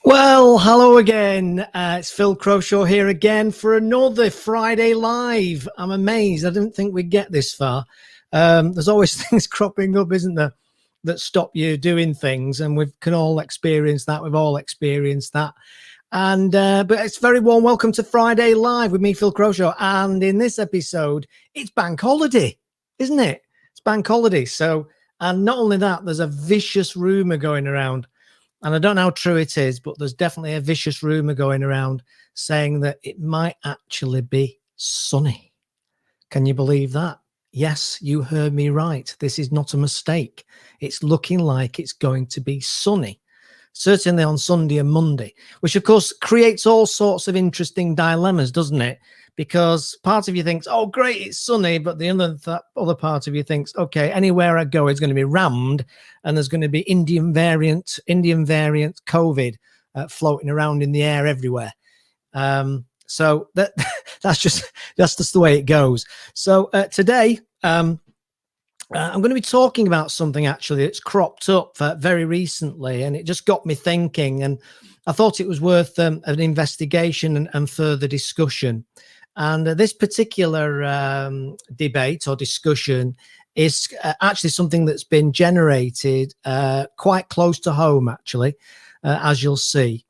Well, hello again. It's Phil Crowshaw here again for another Friday Live. I'm amazed. I didn't think we'd get this far. There's always things cropping up, isn't there, that stop you doing things, and we can all experience that. We've all experienced that. And but it's very warm welcome to Friday Live with me, Phil Crowshaw. And in this episode, it's bank holiday, isn't it? It's bank holiday. So, and not only that, there's a vicious rumor going around. And I don't know how true it is, but there's definitely a vicious rumor going around saying that it might actually be sunny. Can you believe that? Yes, you heard me right. This is not a mistake. It's looking like it's going to be sunny, certainly on Sunday and Monday, which of course creates all sorts of interesting dilemmas, doesn't it? Because part of you thinks, oh, great, it's sunny. But the other part of you thinks, okay, anywhere I go is going to be rammed, and there's going to be Indian variant COVID floating around in the air everywhere. So that's just the way it goes. So today, I'm going to be talking about something actually that's cropped up very recently, and it just got me thinking, and I thought it was worth an investigation and further discussion. And this particular debate or discussion is actually something that's been generated quite close to home, actually, as you'll see.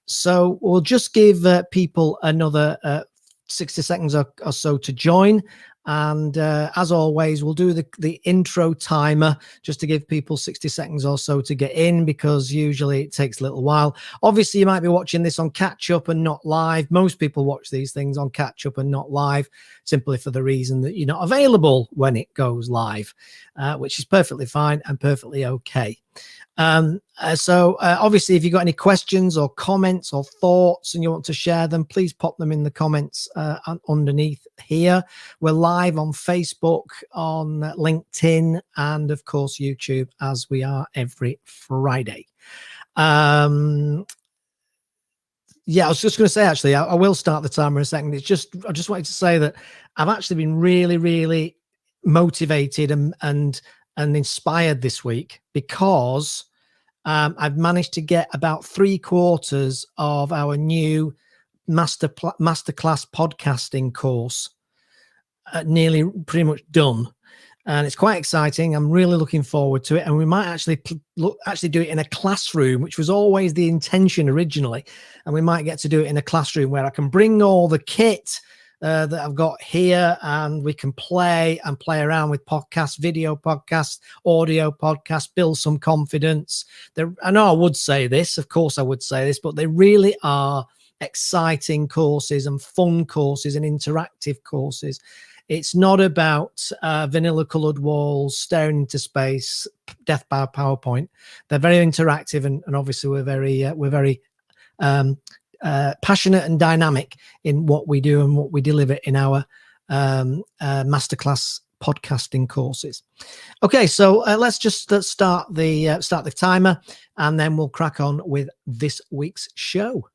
So we'll just give people another 60 seconds or so to join. And as always, we'll do the intro timer just to give people 60 seconds or so to get in, because usually it takes a little while. Obviously, you might be watching this on catch up and not live. Most people watch these things on catch up and not live, simply for the reason that you're not available when it goes live, which is perfectly fine and perfectly okay. So obviously, if you've got any questions or comments or thoughts and you want to share them, please pop them in the comments underneath here. We're live on Facebook, on LinkedIn, and of course YouTube, as we are every Friday. Yeah, I was just going to say, actually, I will start the timer in a second. I just wanted to say that I've actually been really, really motivated and inspired this week, because I've managed to get about 3/4 of our new masterclass podcasting course nearly pretty much done, and it's quite exciting. I'm really looking forward to it, and we might actually do it in a classroom, which was always the intention originally, and we might get to do it in a classroom where I can bring all the kit that I've got here, and we can play around with podcasts, video podcasts, audio podcasts, build some confidence. I know I would say this, of course I would say this, but they really are exciting courses and fun courses and interactive courses. It's not about vanilla colored walls, staring into space, death by PowerPoint. They're very interactive, and obviously we're very passionate and dynamic in what we do and what we deliver in our masterclass podcasting courses. Okay, so let's just start the timer, and then we'll crack on with this week's show.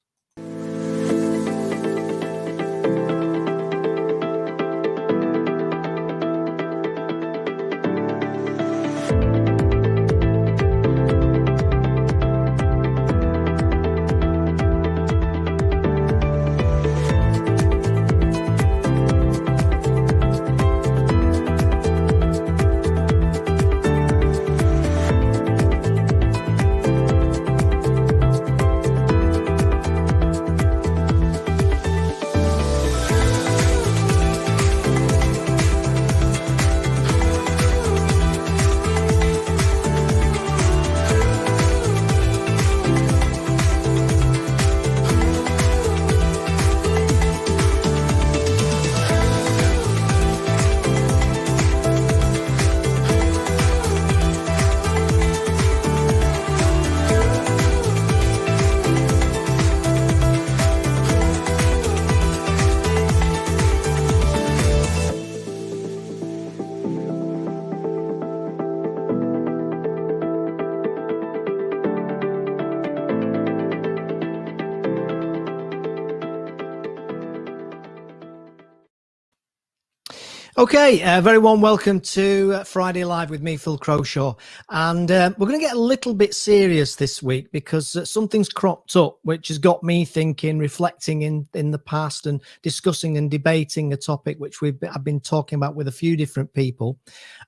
Okay, very warm welcome to Friday Live with me, Phil Crowshaw. And we're going to get a little bit serious this week because something's cropped up which has got me thinking, reflecting in the past and discussing and debating a topic which I've been talking about with a few different people.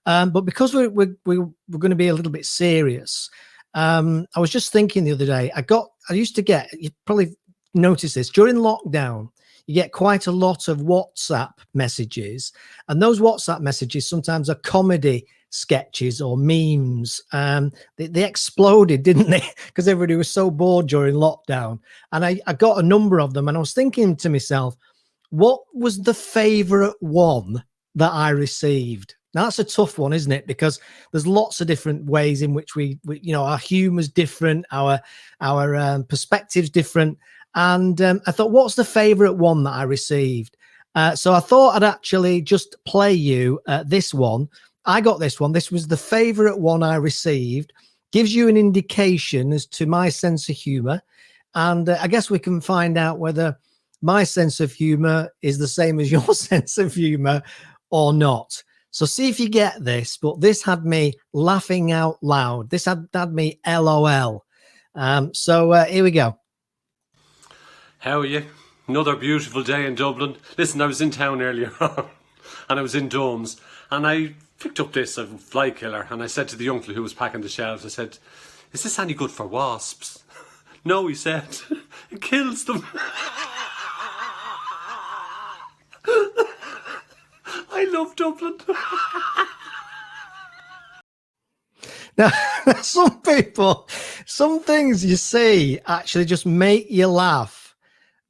But because we're going to be a little bit serious, I was just thinking the other day, I used to get, you probably noticed this, during lockdown, you get quite a lot of WhatsApp messages, and those WhatsApp messages sometimes are comedy sketches or memes. They exploded, didn't they? Because everybody was so bored during lockdown. And I got a number of them, and I was thinking to myself, what was the favorite one that I received? Now that's a tough one, isn't it? Because there's lots of different ways in which we our humor's different, our perspective's different. And I thought, what's the favorite one that I received? So I thought I'd actually just play you this one. I got this one. This was the favorite one I received. Gives you an indication as to my sense of humor. And I guess we can find out whether my sense of humor is the same as your sense of humor or not. So see if you get this. But this had me laughing out loud. This had me LOL. So here we go. How are you? Another beautiful day in Dublin. Listen, I was in town earlier on and I was in Domes and I picked up this fly killer and I said to the uncle who was packing the shelves, I said, is this any good for wasps? No, he said, it kills them. I love Dublin. Now, some things you see actually just make you laugh.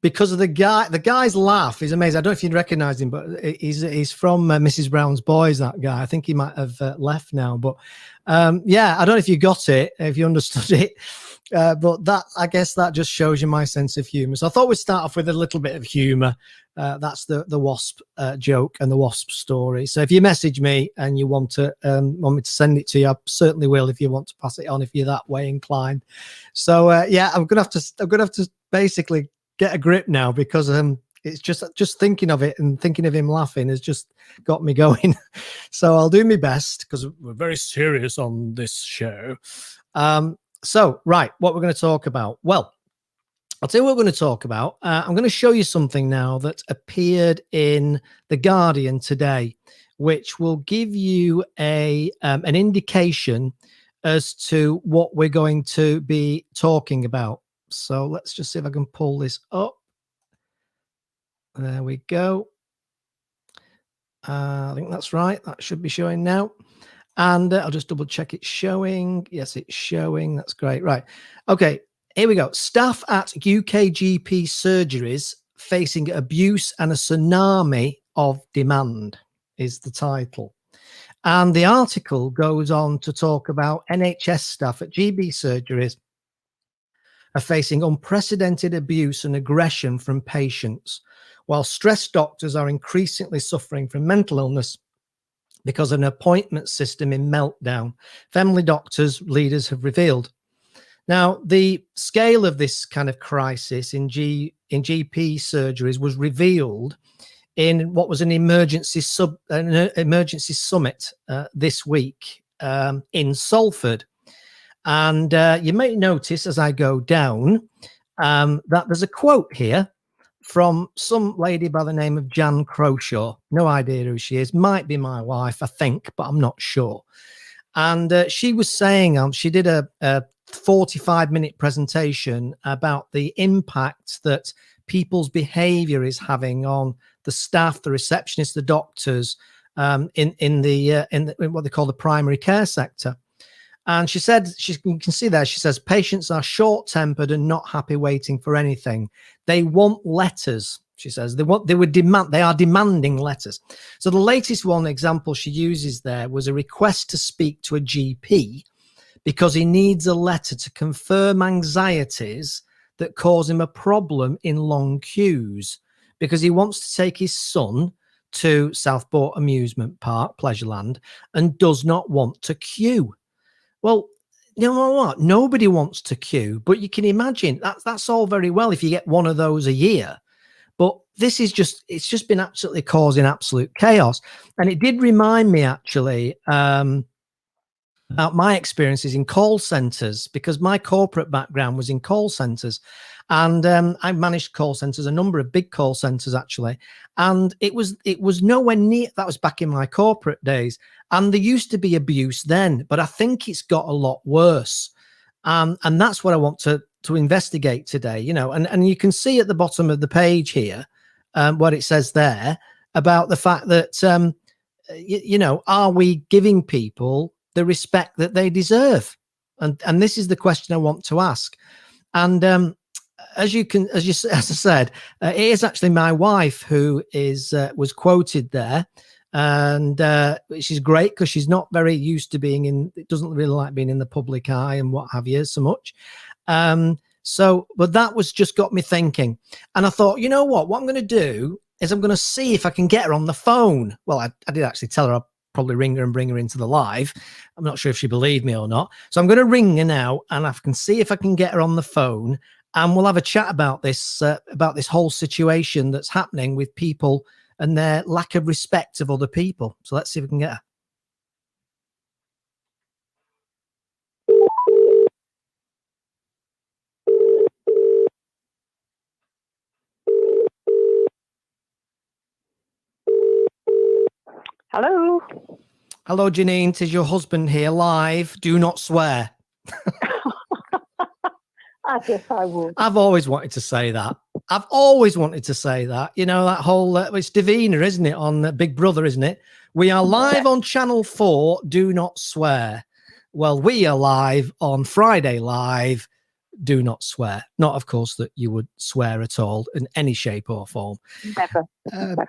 Because of the guy's laugh is amazing. I don't know if you'd recognize him, but he's from Mrs. Brown's Boys, that guy. I think he might have left now. But yeah, I don't know if you got it, if you understood it. But I guess that just shows you my sense of humor. So I thought we'd start off with a little bit of humor. That's the wasp joke and the wasp story. So if you message me and you want me to send it to you, I certainly will if you want to pass it on, if you're that way inclined. So yeah, I'm gonna have to basically get a grip now because it's just thinking of it and thinking of him laughing has just got me going. So I'll do my best because we're very serious on this show. So right, what we're going to talk about? Well, I'll tell you what we're going to talk about. I'm going to show you something now that appeared in The Guardian today, which will give you an indication as to what we're going to be talking about. So let's just see if I can pull this up. There we go. I think that's right. That should be showing now. And I'll just double check it's showing. Yes, it's showing. That's great. Right. Okay, here we go. Staff at UK GP surgeries facing abuse and a tsunami of demand is the title. And the article goes on to talk about NHS staff at GB surgeries are facing unprecedented abuse and aggression from patients, while stressed doctors are increasingly suffering from mental illness because of an appointment system in meltdown, family doctors leaders have revealed. Now, the scale of this kind of crisis in GP surgeries was revealed in what was an emergency summit this week in Salford. And you may notice as I go down that there's a quote here from some lady by the name of Jan Crowshaw. No idea who she is. Might be my wife, I think, but I'm not sure. And she was saying, she did a 45-minute presentation about the impact that people's behavior is having on the staff, the receptionists, the doctors in what they call the primary care sector. And she said, you can see there, she says, patients are short-tempered and not happy waiting for anything. They want letters, she says. They are demanding letters. So the latest one example she uses there was a request to speak to a GP because he needs a letter to confirm anxieties that cause him a problem in long queues because he wants to take his son to Southport Amusement Park, Pleasureland, and does not want to queue. Well, you know what? Nobody wants to queue, but you can imagine that's all very well if you get one of those a year. But this is it's just been absolutely causing absolute chaos. And it did remind me actually about my experiences in call centers, because my corporate background was in call centers, and I managed call centers, a number of big call centers actually, and it was nowhere near. That was back in my corporate days, and there used to be abuse then, but I think it's got a lot worse, and that's what I want to investigate today. And you can see at the bottom of the page here what it says there about the fact that are we giving people the respect that they deserve? And this is the question I want to ask. And as I said, it is actually my wife who was quoted there, and which is great because she's not very used to doesn't really like being in the public eye and what have you so much. But that was just got me thinking, and I thought, you know what I'm going to do is I'm going to see if I can get her on the phone. Well, I did actually tell her I'll probably ring her and bring her into the live. I'm not sure if she believed me or not. So I'm going to ring her now, and I can see if I can get her on the phone, and we'll have a chat about this whole situation that's happening with people and their lack of respect of other people. So let's see if we can get her. Hello. Hello, Janine. 'Tis your husband here live. Do not swear. I guess I would. I've always wanted to say that. That whole, it's Davina, isn't it? On Big Brother, isn't it? We are live on Channel 4. Do not swear. Well, we are live on Friday Live. Do not swear. Not, of course, that you would swear at all in any shape or form. Never.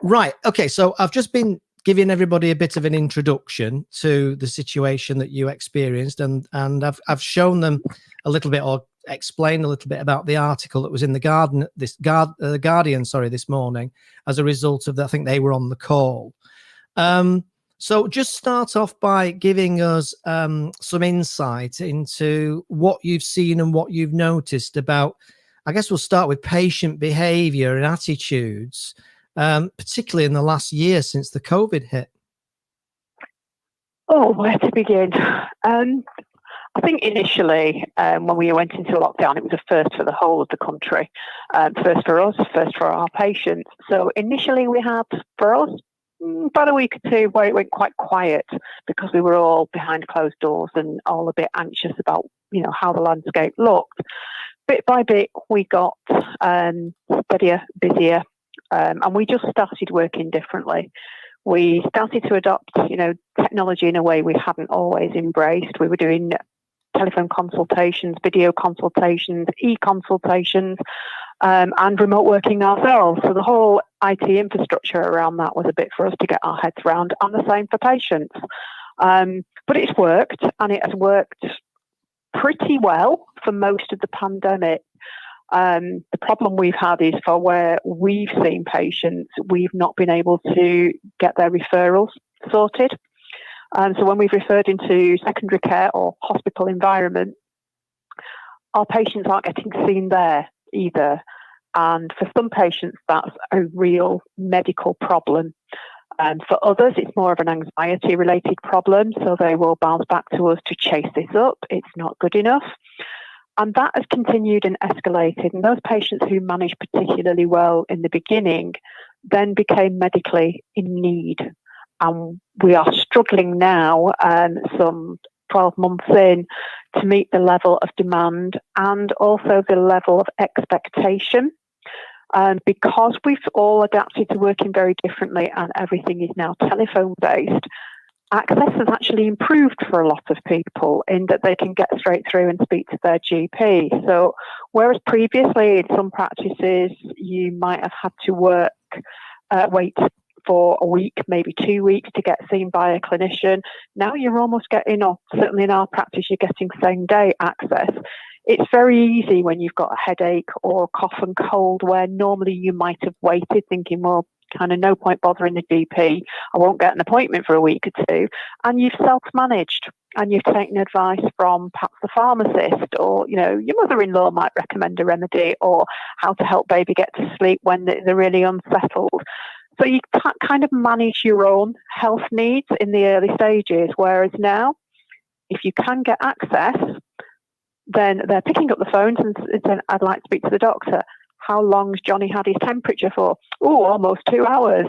Right. Okay. So I've just been giving everybody a bit of an introduction to the situation that you experienced, and I've shown them a little bit, or explained a little bit about the article that was in the Guardian this morning as a result of that. I think they were on the call. So just start off by giving us some insight into what you've seen and what you've noticed about, I guess we'll start with patient behavior and attitudes, particularly in the last year since the COVID hit. Oh, where to begin? I think initially, when we went into lockdown, it was a first for the whole of the country, first for us, first for our patients. So initially we had, for us, about a week or two where it went quite quiet because we were all behind closed doors and all a bit anxious about, how the landscape looked. Bit by bit, we got steadier, busier, and we just started working differently. We started to adopt, technology in a way we hadn't always embraced. We were doing telephone consultations, video consultations, e-consultations, and remote working ourselves. So the whole IT infrastructure around that was a bit for us to get our heads around, and the same for patients. But it's worked, and it has worked pretty well for most of the pandemic. The problem we've had is for where we've seen patients, we've not been able to get their referrals sorted. So when we've referred into secondary care or hospital environment, our patients aren't getting seen there either. And for some patients, that's a real medical problem. For others, it's more of an anxiety-related problem. So they will bounce back to us to chase this up. It's not good enough. And that has continued and escalated. And those patients who managed particularly well in the beginning then became medically in need. And we are struggling now, some 12 months in, to meet the level of demand and also the level of expectation. Because we've all adapted to working very differently and everything is now telephone-based, access has actually improved for a lot of people in that they can get straight through and speak to their GP. So whereas previously in some practices you might have had to wait for a week, maybe 2 weeks to get seen by a clinician. Now you're almost getting, or certainly in our practice, you're getting same day access. It's very easy when you've got a headache or cough and cold, where normally you might have waited thinking, well, kind of no point bothering the GP. I won't get an appointment for a week or two. And you've self-managed and you've taken advice from perhaps the pharmacist, or, your mother-in-law might recommend a remedy, or how to help baby get to sleep when they're really unsettled. So you kind of manage your own health needs in the early stages, whereas now, if you can get access, then they're picking up the phones and saying, I'd like to speak to the doctor. How long's Johnny had his temperature for? Oh, almost 2 hours.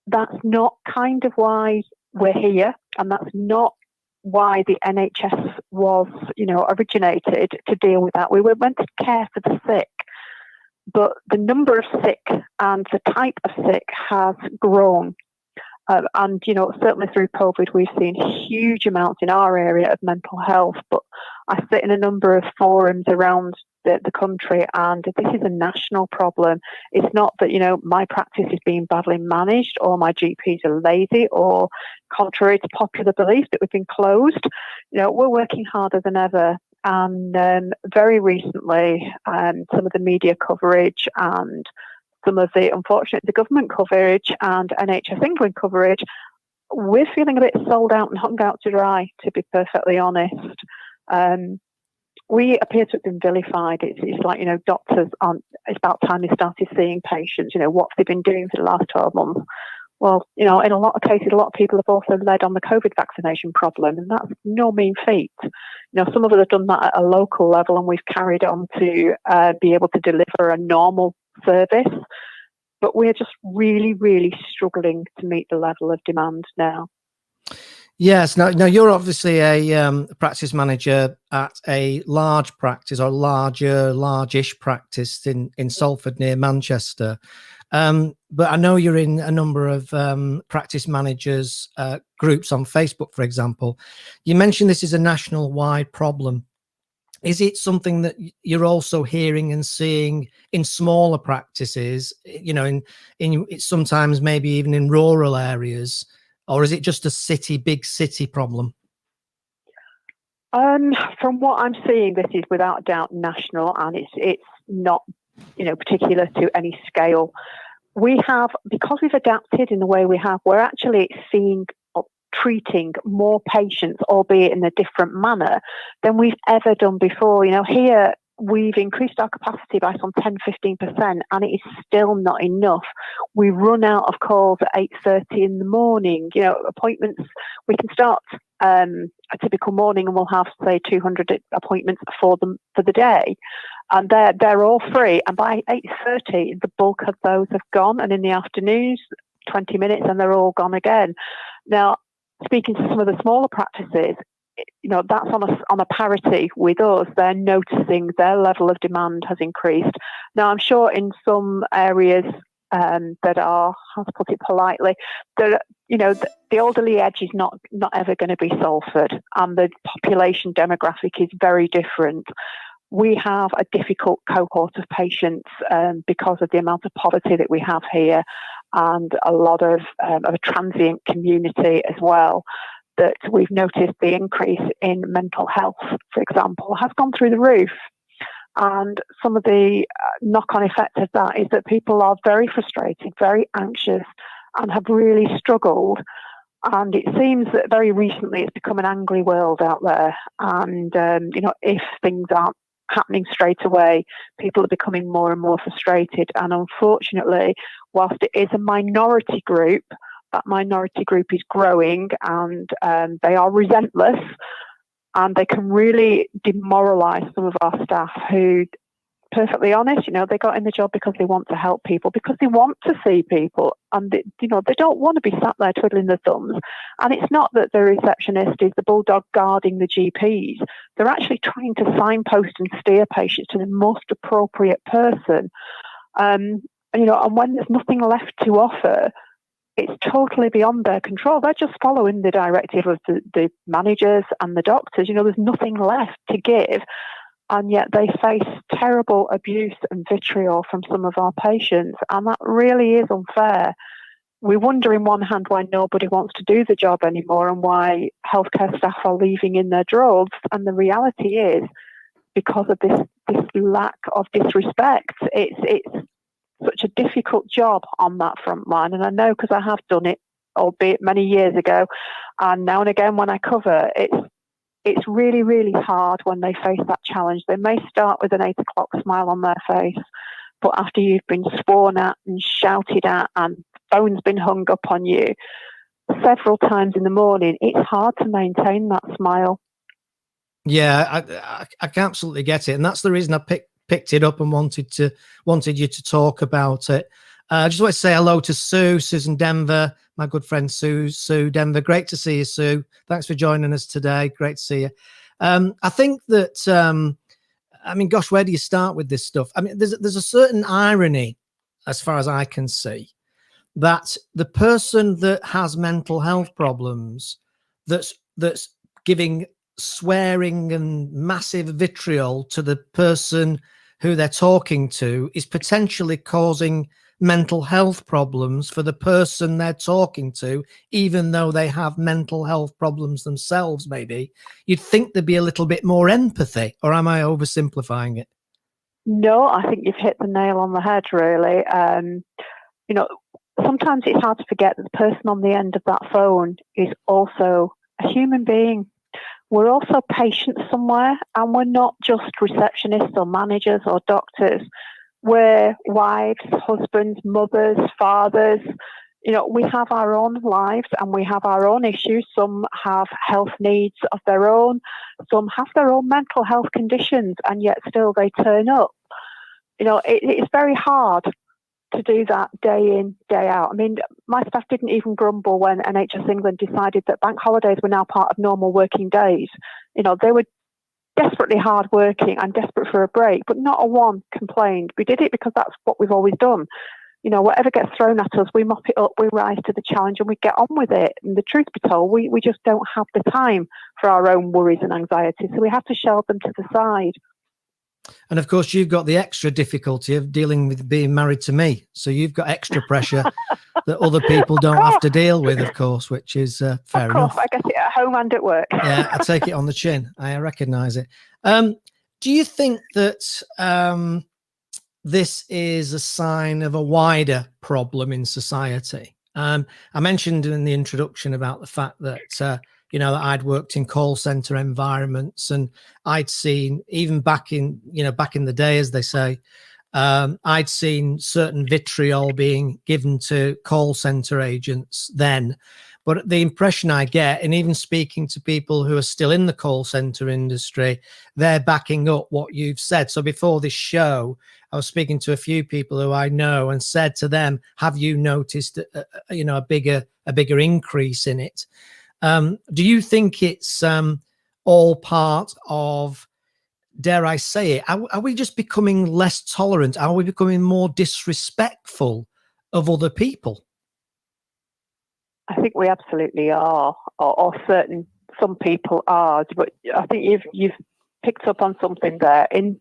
That's not kind of why we're here, and that's not why the NHS was, originated to deal with that. We were meant to care for the sick, but the number of sick and the type of sick has grown. And, certainly through COVID, we've seen huge amounts in our area of mental health. But I sit in a number of forums around the country, and this is a national problem. It's not that, my practice is being badly managed, or my GPs are lazy, or contrary to popular belief that we've been closed. We're working harder than ever. And very recently, some of the media coverage and some of the, unfortunately, the government coverage and NHS England coverage, we're feeling a bit sold out and hung out to dry, to be perfectly honest. We appear to have been vilified. It's like, doctors aren't, it's about time they started seeing patients, what have they been doing for the last 12 months? Well, in a lot of cases, a lot of people have also led on the COVID vaccination problem, and that's no mean feat. Some of us have done that at a local level, and we've carried on to be able to deliver a normal service, but we're just really, really struggling to meet the level of demand now. Yes. Now you're obviously a practice manager at a large practice, or largish practice in Salford near Manchester. But I know you're in a number of practice managers groups on Facebook, for example. You mentioned this is a national-wide problem. Is it something that you're also hearing and seeing in smaller practices, in sometimes maybe even in rural areas, or is it just a big city problem? From what I'm seeing, this is without doubt national, and it's not, particular to any scale. We have, because we've adapted in the way we have, we're actually treating more patients, albeit in a different manner than we've ever done before. Here we've increased our capacity by some 10-15%, and it is still not enough. We run out of calls at 8:30 in the morning. Appointments, we can start a typical morning and we'll have, say, 200 appointments for the day, and they're all free, and by 8:30 the bulk of those have gone, and in the afternoons 20 minutes and they're all gone again. Now, speaking to some of the smaller practices, that's on a parity with us. They're noticing their level of demand has increased. Now, I'm sure in some areas that are, how to put it politely, that the elderly edge is not ever going to be Salford, and the population demographic is very different. We have a difficult cohort of patients because of the amount of poverty that we have here, and a lot of a transient community as well, that we've noticed the increase in mental health, for example, has gone through the roof. And some of the knock-on effect of that is that people are very frustrated, very anxious, and have really struggled. And it seems that very recently it's become an angry world out there. And, if things aren't happening straight away, people are becoming more and more frustrated. And unfortunately, whilst it is a minority group, that minority group is growing, and they are relentless, and they can really demoralise some of our staff who, perfectly honest, they got in the job because they want to help people, because they want to see people, and they don't want to be sat there twiddling their thumbs. And it's not that the receptionist is the bulldog guarding the GPs. They're actually trying to signpost and steer patients to the most appropriate person. And when there's nothing left to offer, it's totally beyond their control. They're just following the directive of the managers and the doctors. There's nothing left to give. And yet they face terrible abuse and vitriol from some of our patients. And that really is unfair. we wonder in one hand why nobody wants to do the job anymore and why healthcare staff are leaving in their droves. And the reality is because of this lack of disrespect. It's such a difficult job on that front line. And I know because I have done it, albeit many years ago. And now and again when I cover, it's really, really hard when they face that challenge. They may start with an 8 o'clock smile on their face, but after you've been sworn at and shouted at and phone's been hung up on you several times in the morning, it's hard to maintain that smile. Yeah, I can absolutely get it, and that's the reason I picked it up and wanted you to talk about it. I just want to say hello to Susan Denver, my good friend Sue Denver. Great to see you, Sue. Thanks for joining us today. Great to see you. I think that I mean, gosh, where do you start with this stuff? I mean, there's a certain irony, as far as I can see, that the person that has mental health problems, that's giving swearing and massive vitriol to the person who they're talking to, is potentially causing mental health problems for the person they're talking to, even though they have mental health problems themselves. Maybe you'd think there'd be a little bit more empathy, or am I oversimplifying it? No, I think you've hit the nail on the head, really. You know, sometimes it's hard to forget that the person on the end of that phone is also a human being. We're also patients somewhere, and we're not just receptionists or managers or doctors. We're wives, husbands, mothers, fathers. You know, we have our own lives and we have our own issues. Some have health needs of their own. Some have their own mental health conditions, and yet still they turn up. You know, it's very hard to do that day in, day out. I mean, my staff didn't even grumble when NHS England decided that bank holidays were now part of normal working days. You know, they were desperately hard working and desperate for a break, but not a one complained. We did it because that's what we've always done. You know, whatever gets thrown at us, we mop it up, we rise to the challenge, and we get on with it. And the truth be told, we just don't have the time for our own worries and anxieties, so we have to shelve them to the side. And of course, you've got the extra difficulty of dealing with being married to me. So you've got extra pressure that other people don't have to deal with, of course, which is fair enough. I get it at home and at work. Yeah, I take it on the chin. I recognize it. Do you think that this is a sign of a wider problem in society? I mentioned in the introduction about the fact that you know, that I'd worked in call center environments, and I'd seen, even back in the day, as they say, I'd seen certain vitriol being given to call center agents then. But the impression I get, and even speaking to people who are still in the call center industry, they're backing up what you've said. So before this show, I was speaking to a few people who I know and said to them, have you noticed a bigger increase in it? Do you think it's all part of, dare I say it, are we just becoming less tolerant? Are we becoming more disrespectful of other people? I think we absolutely are, or some people are. But I think you've picked up on something there, in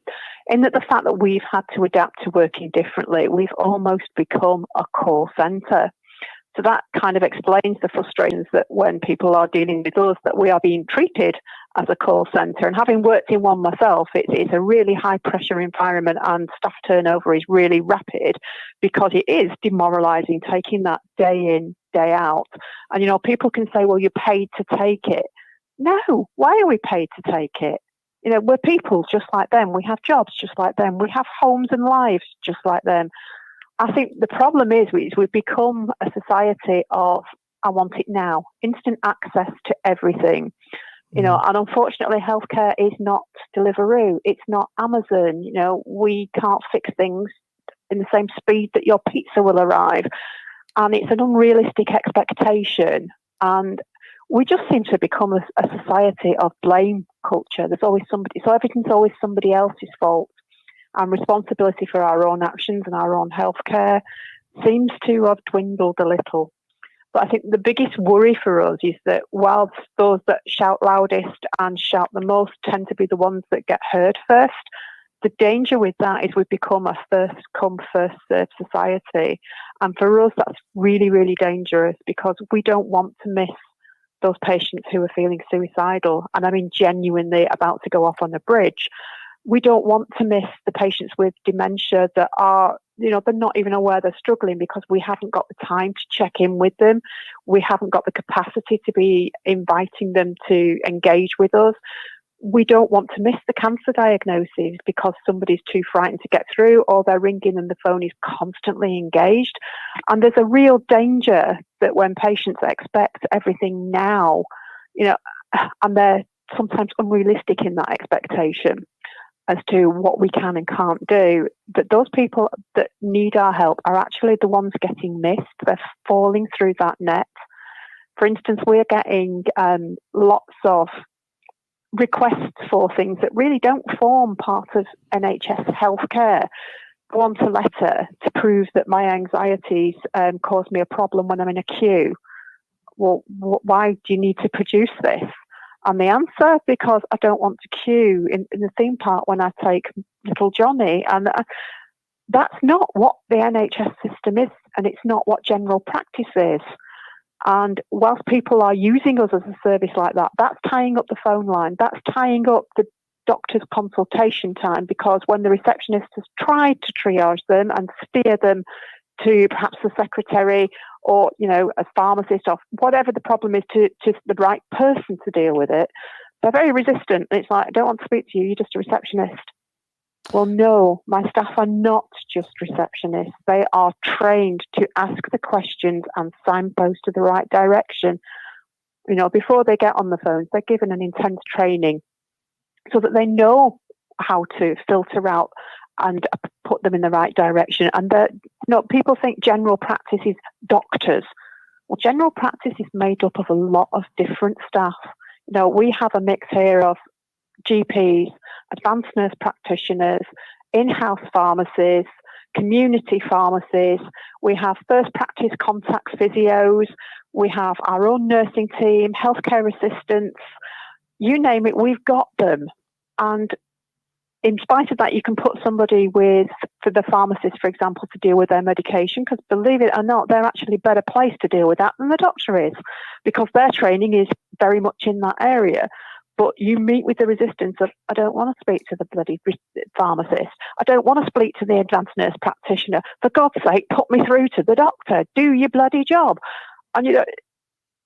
that the fact that we've had to adapt to working differently, we've almost become a call centre. So that kind of explains the frustrations that when people are dealing with us, that we are being treated as a call centre. And having worked in one myself, it's a really high pressure environment, and staff turnover is really rapid because it is demoralising taking that day in, day out. And, you know, people can say, well, you're paid to take it. No, why are we paid to take it? You know, we're people just like them. We have jobs just like them. We have homes and lives just like them. I think the problem is we've become a society of, I want it now, instant access to everything. You know, and unfortunately, healthcare is not Deliveroo. It's not Amazon. You know, we can't fix things in the same speed that your pizza will arrive. And it's an unrealistic expectation. And we just seem to become a society of blame culture. There's always somebody, so everything's always somebody else's fault. And responsibility for our own actions and our own healthcare seems to have dwindled a little. But I think the biggest worry for us is that whilst those that shout loudest and shout the most tend to be the ones that get heard first, the danger with that is we've become a first come, first served society. And for us, that's really, really dangerous, because we don't want to miss those patients who are feeling suicidal. And I mean, genuinely about to go off on a bridge. We don't want to miss the patients with dementia that are, they're not even aware they're struggling, because we haven't got the time to check in with them. We haven't got the capacity to be inviting them to engage with us. We don't want to miss the cancer diagnosis because somebody's too frightened to get through, or they're ringing and the phone is constantly engaged. And there's a real danger that when patients expect everything now, and they're sometimes unrealistic in that expectation as to what we can and can't do, that those people that need our help are actually the ones getting missed. They're falling through that net. For instance, we're getting lots of requests for things that really don't form part of NHS healthcare. I want a letter to prove that my anxieties cause me a problem when I'm in a queue. Well, why do you need to produce this? And the answer, because I don't want to queue in the theme park when I take little Johnny. And that's not what the NHS system is, and it's not what general practice is. And whilst people are using us as a service like that, that's tying up the phone line, that's tying up the doctor's consultation time, because when the receptionist has tried to triage them and steer them to perhaps the secretary or, a pharmacist or whatever the problem is, to the right person to deal with it, they're very resistant. And it's like, I don't want to speak to you, you're just a receptionist. Well, no, my staff are not just receptionists. They are trained to ask the questions and signpost to the right direction. Before they get on the phones, they're given an intense training so that they know how to filter out and put them in the right direction. And people think general practice is doctors. Well, general practice is made up of a lot of different staff. We have a mix here of GPs, advanced nurse practitioners, in-house pharmacies, community pharmacies. We have first practice contacts physios. We have our own nursing team, healthcare assistants. You name it, we've got them. And in spite of that, you can put somebody for the pharmacist, for example, to deal with their medication, because believe it or not, they're actually better placed to deal with that than the doctor is, because their training is very much in that area. But you meet with the resistance of, I don't want to speak to the bloody pharmacist. I don't want to speak to the advanced nurse practitioner. For God's sake, put me through to the doctor. Do your bloody job. And,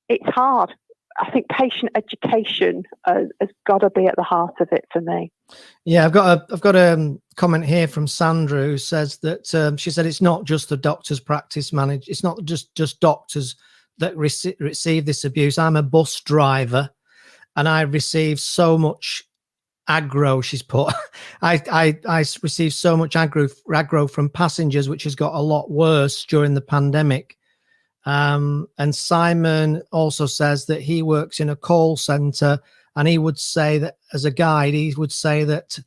it's hard. I think patient education has got to be at the heart of it for me. Yeah, I've got a comment here from Sandra, who says that she said it's not just the doctor's practice manager. It's not just doctors that receive this abuse. I'm a bus driver, and I receive so much aggro. She's put, I received so much aggro from passengers, which has got a lot worse during the pandemic. And Simon also says that he works in a call center, and he would say that as a guide, he would say that,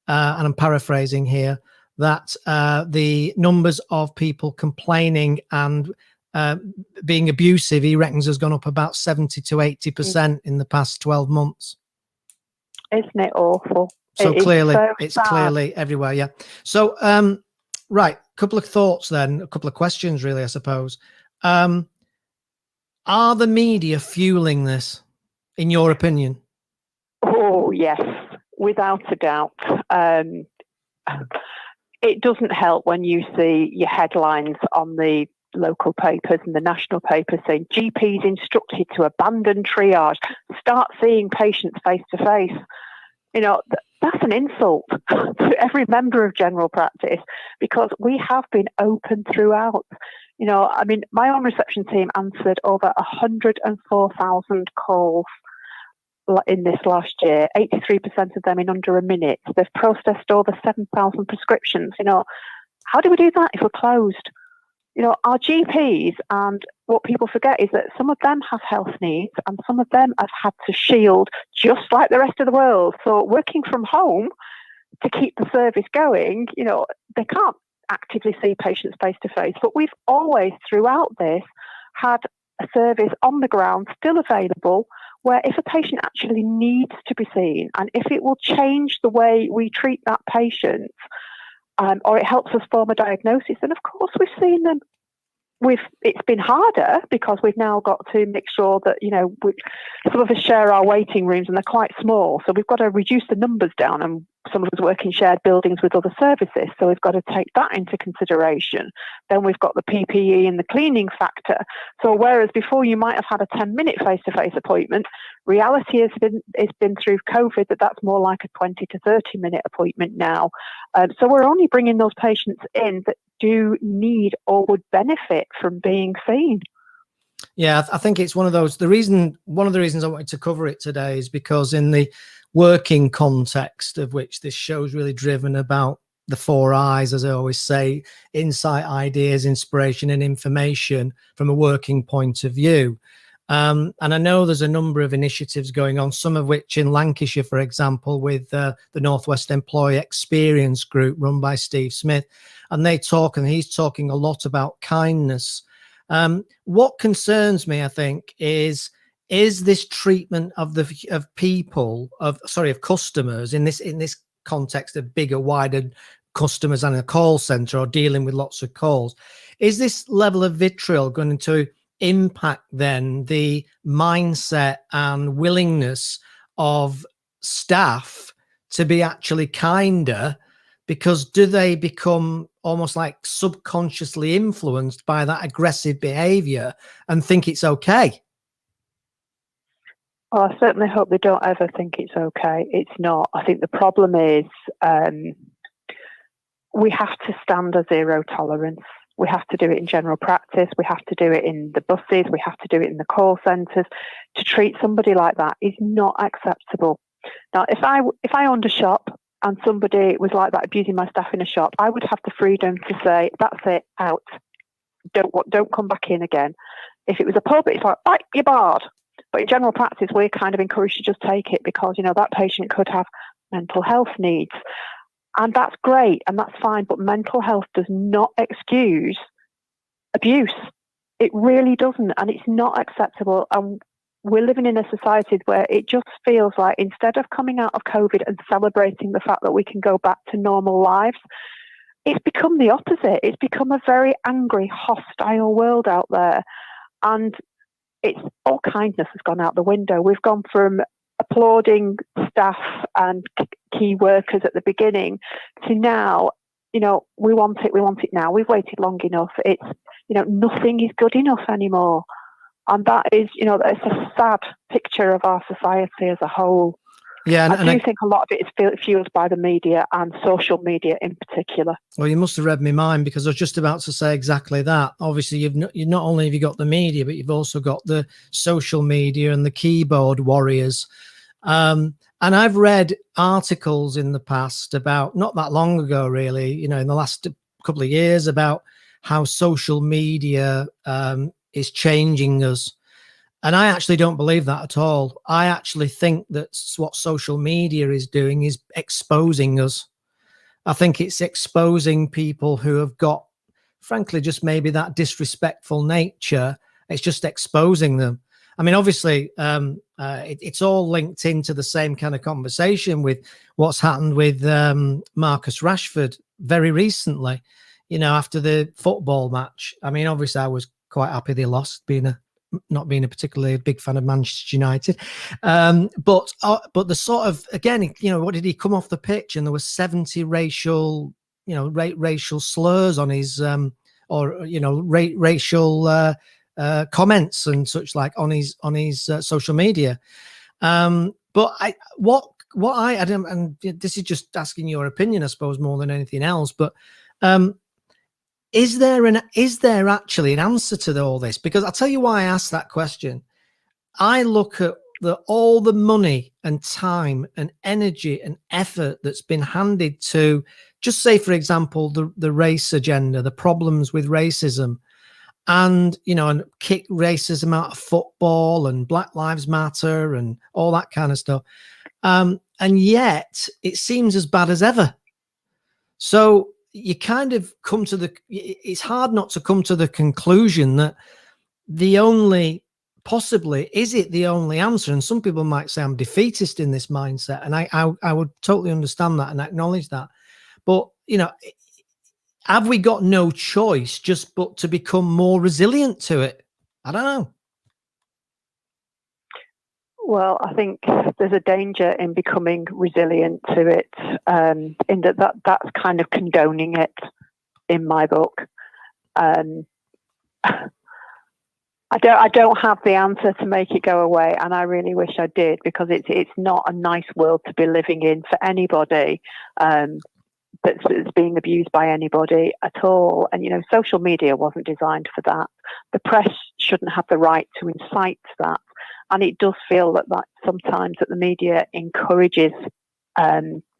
and I'm paraphrasing here, that the numbers of people complaining and being abusive, he reckons, has gone up about 70 to 80% in the past 12 months. Isn't it awful? So it's clearly everywhere. Yeah. So, right. Couple of thoughts then, a couple of questions really, I suppose. Are the media fueling this, in your opinion? Oh, yes, without a doubt. It doesn't help when you see your headlines on the local papers and the national papers saying GPs instructed to abandon triage, start seeing patients face to face. That's an insult to every member of general practice, because we have been open throughout. My own reception team answered over 104,000 calls in this last year, 83% of them in under a minute. They've processed over 7,000 prescriptions. How do we do that if we're closed? Our GPs, and what people forget is that some of them have health needs and some of them have had to shield just like the rest of the world. So working from home to keep the service going, they can't actively see patients face to face. But we've always, throughout this, had a service on the ground still available, where if a patient actually needs to be seen, and if it will change the way we treat that patient, or it helps us form a diagnosis, then of course we've seen them. It's been harder because we've now got to make sure that, some of us share our waiting rooms and they're quite small. So we've got to reduce the numbers down, and some of us work in shared buildings with other services. So we've got to take that into consideration. Then we've got the PPE and the cleaning factor. So whereas before you might have had a 10-minute face-to-face appointment, reality has been through COVID that's more like a 20 to 30-minute appointment now. So we're only bringing those patients in that do need or would benefit from being seen. Yeah, I think it's one of the reasons I wanted to cover it today is because in the working context of which this show's really driven about the 4 I's, as I always say: insight, ideas, inspiration, and information from a working point of view. And I know there's a number of initiatives going on, some of which in Lancashire, for example, with the Northwest Employee Experience Group run by Steve Smith. And he's talking a lot about kindness. What concerns me, I think, is this treatment of customers in this context of bigger, wider customers and a call center or dealing with lots of calls. Is this level of vitriol going to impact then the mindset and willingness of staff to be actually kinder? Because do they become almost like subconsciously influenced by that aggressive behavior and think it's okay? Well, I certainly hope they don't ever think it's okay. It's not. I think the problem is we have to stand a zero tolerance. We have to do it in general practice. We have to do it in the buses. We have to do it in the call centres. To treat somebody like that is not acceptable. Now, if I owned a shop and somebody was like that, abusing my staff in a shop, I would have the freedom to say, that's it, out. Don't come back in again. If it was a pub, it's like, right, you're barred. But in general practice, we're kind of encouraged to just take it because, that patient could have mental health needs. And that's great and that's fine. But mental health does not excuse abuse. It really doesn't. And it's not acceptable. And we're living in a society where it just feels like instead of coming out of COVID and celebrating the fact that we can go back to normal lives, it's become the opposite. It's become a very angry, hostile world out there. And it's all kindness has gone out the window. We've gone from applauding staff and key workers at the beginning to now, we want it now. We've waited long enough. It's, nothing is good enough anymore. And that is, it's a sad picture of our society as a whole. Yeah, I do think a lot of it is fueled by the media and social media in particular. Well, you must have read my mind because I was just about to say exactly that. Obviously, you not only have you got the media, but you've also got the social media and the keyboard warriors. And I've read articles in the past about, not that long ago, really, in the last couple of years, about how social media is changing us. And I actually don't believe that at all. I actually think that what social media is doing is exposing us. I think it's exposing people who have got, frankly, just maybe that disrespectful nature. It's just exposing them. I mean, obviously, it's all linked into the same kind of conversation with what's happened with Marcus Rashford very recently, after the football match. I mean, obviously, I was quite happy they lost, not being a particularly big fan of Manchester United. But the sort of, again, what did he come off the pitch and there were 70 racial slurs on his, racial comments and such like on his social media. But and this is just asking your opinion, I suppose, more than anything else, but is there actually an answer to all this? Because I'll tell you why I asked that question. I look at all the money and time and energy and effort that's been handed to, just say, for example, the race agenda, the problems with racism, and and kick racism out of football and Black Lives Matter and all that kind of stuff. And yet it seems as bad as ever. So you kind of it's hard not to come to the conclusion that the only, possibly, is it the only answer? And some people might say I'm defeatist in this mindset, and I would totally understand that and acknowledge that. But, have we got no choice just but to become more resilient to it? I don't know. Well, I think there's a danger in becoming resilient to it, in that's kind of condoning it in my book. I don't have the answer to make it go away, and I really wish I did, because it's not a nice world to be living in for anybody that's being abused by anybody at all. And social media wasn't designed for that. The press shouldn't have the right to incite that, and it does feel that sometimes that the media encourages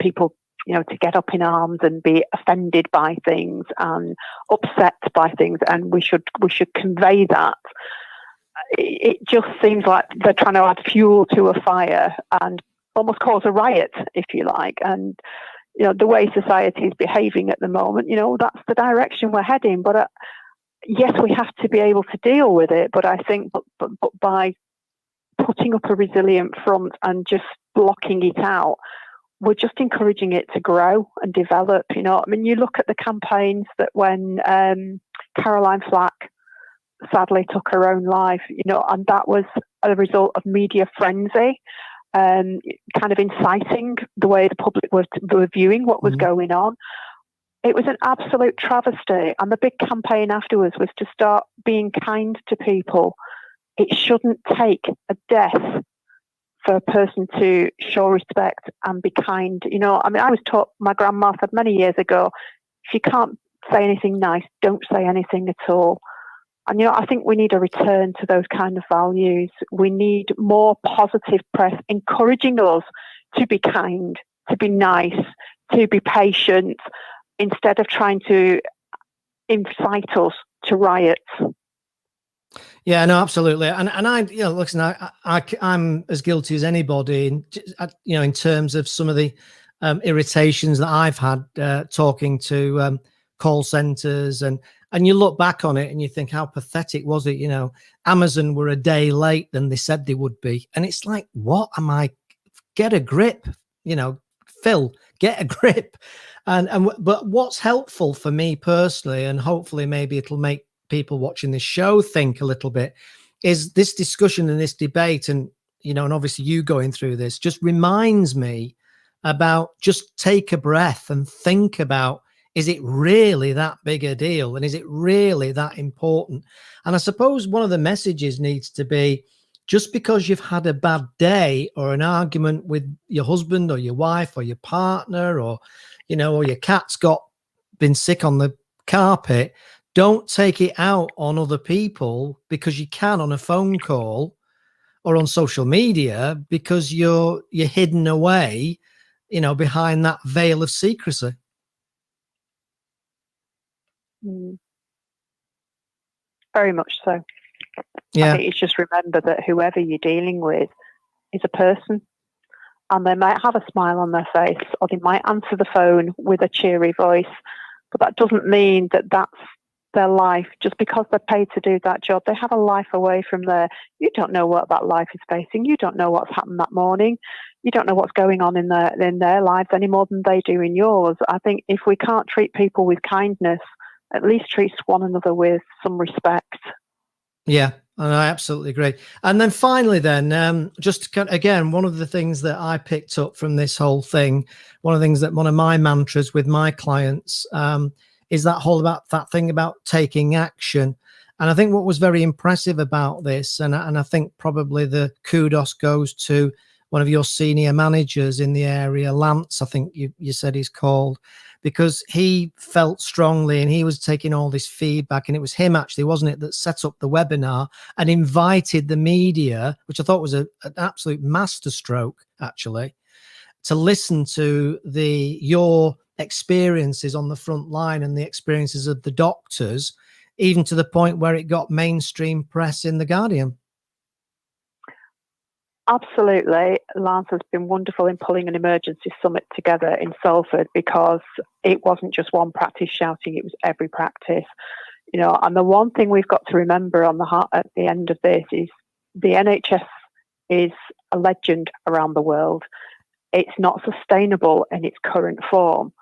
people to get up in arms and be offended by things and upset by things, and we should convey that. It just seems like they're trying to add fuel to a fire and almost cause a riot, if you like. And the way society is behaving at the moment, that's the direction we're heading. But yes, we have to be able to deal with it. But I think, but by putting up a resilient front and just blocking it out, we're just encouraging it to grow and develop. You look at the campaigns that when Caroline Flack sadly took her own life, and that was a result of media frenzy, kind of inciting the way the public were viewing what was going on. It was an absolute travesty, and the big campaign afterwards was to start being kind to people. It shouldn't take a death for a person to show respect and be kind. I was taught, my grandma said many years ago, if you can't say anything nice, don't say anything at all. And, I think we need a return to those kind of values. We need more positive press encouraging us to be kind, to be nice, to be patient, instead of trying to incite us to riots. Yeah, no, absolutely. And I, listen, I'm as guilty as anybody in terms of some of the irritations that I've had talking to call centers, and you look back on it and you think, how pathetic was it? Amazon were a day late than they said they would be. And it's like, what am I? Get a grip, Phil, get a grip. But what's helpful for me personally, and hopefully maybe it'll make people watching this show think a little bit, is this discussion and this debate, and and obviously you going through this just reminds me about just take a breath and think about, is it really that big a deal, and is it really that important? And I suppose one of the messages needs to be, just because you've had a bad day or an argument with your husband or your wife or your partner, or or your cat's been sick on the carpet, don't take it out on other people because you can on a phone call or on social media, because you're hidden away, behind that veil of secrecy. Very much so. Yeah. I think it's just remember that whoever you're dealing with is a person, and they might have a smile on their face, or they might answer the phone with a cheery voice, but that doesn't mean that that's their life. Just because they're paid to do that job, they have a life away from there. You don't know what that life is facing. You don't know what's happened that morning. You don't know what's going on in their lives any more than they do in yours. I think if we can't treat people with kindness, at least treat one another with some respect. Yeah, and I absolutely agree. And then finally, just again, one of the things that I picked up from this whole thing, one of my mantras with my clients is that thing about taking action. And I think what was very impressive about this, and I think probably the kudos goes to one of your senior managers in the area, Lance, I think you said he's called, because he felt strongly and he was taking all this feedback, and it was him actually, wasn't it, that set up the webinar and invited the media, which I thought was an absolute masterstroke actually, to listen to your experiences on the front line and the experiences of the doctors, even to the point where it got mainstream press in The Guardian. Absolutely. Lance has been wonderful in pulling an emergency summit together in Salford, because it wasn't just one practice shouting, it was every practice. And the one thing we've got to remember at the end of this is the NHS is a legend around the world. It's not sustainable in its current form.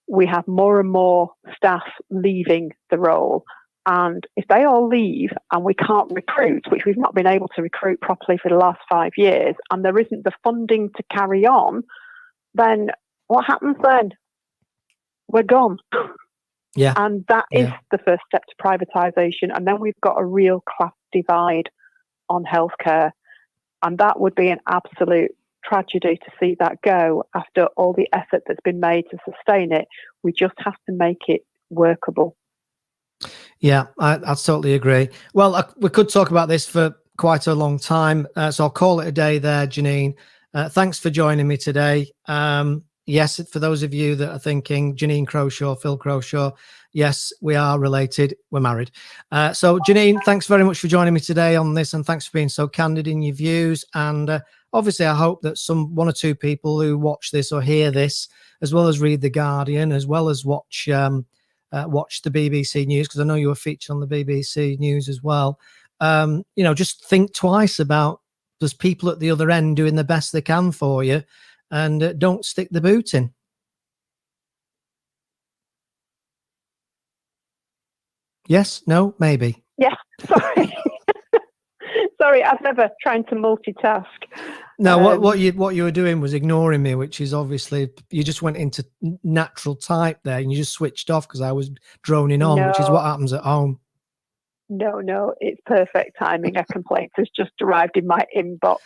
We have more and more staff leaving the role. And if they all leave and we can't recruit, which we've not been able to recruit properly for the last 5 years, and there isn't the funding to carry on, then what happens then? We're gone. Yeah. And that is the first step to privatisation. And then we've got a real class divide on healthcare. And that would be an absolute tragedy to see that go after all the effort that's been made to sustain it. We just have to make it workable. Yeah, I totally agree. Well, we could talk about this for quite a long time, so I'll call it a day there, Janine. Thanks for joining me today. Yes, for those of you that are thinking, Janine Crowshaw, Phil Crowshaw, yes, we are related. We're married. So, Janine, thanks very much for joining me today on this, and thanks for being so candid in your views. And obviously, I hope that one or two people who watch this or hear this, as well as read The Guardian, as well as watch the BBC News, because I know you were featured on the BBC News as well, just think twice about there's people at the other end doing the best they can for you, and don't stick the boot in. Yes, no, maybe. Yes, sorry. Sorry, I've never tried to multitask. No, what you were doing was ignoring me, which is obviously you just went into natural type there, and you just switched off because I was droning on, which is what happens at home. No, it's perfect timing. A complaint has just arrived in my inbox.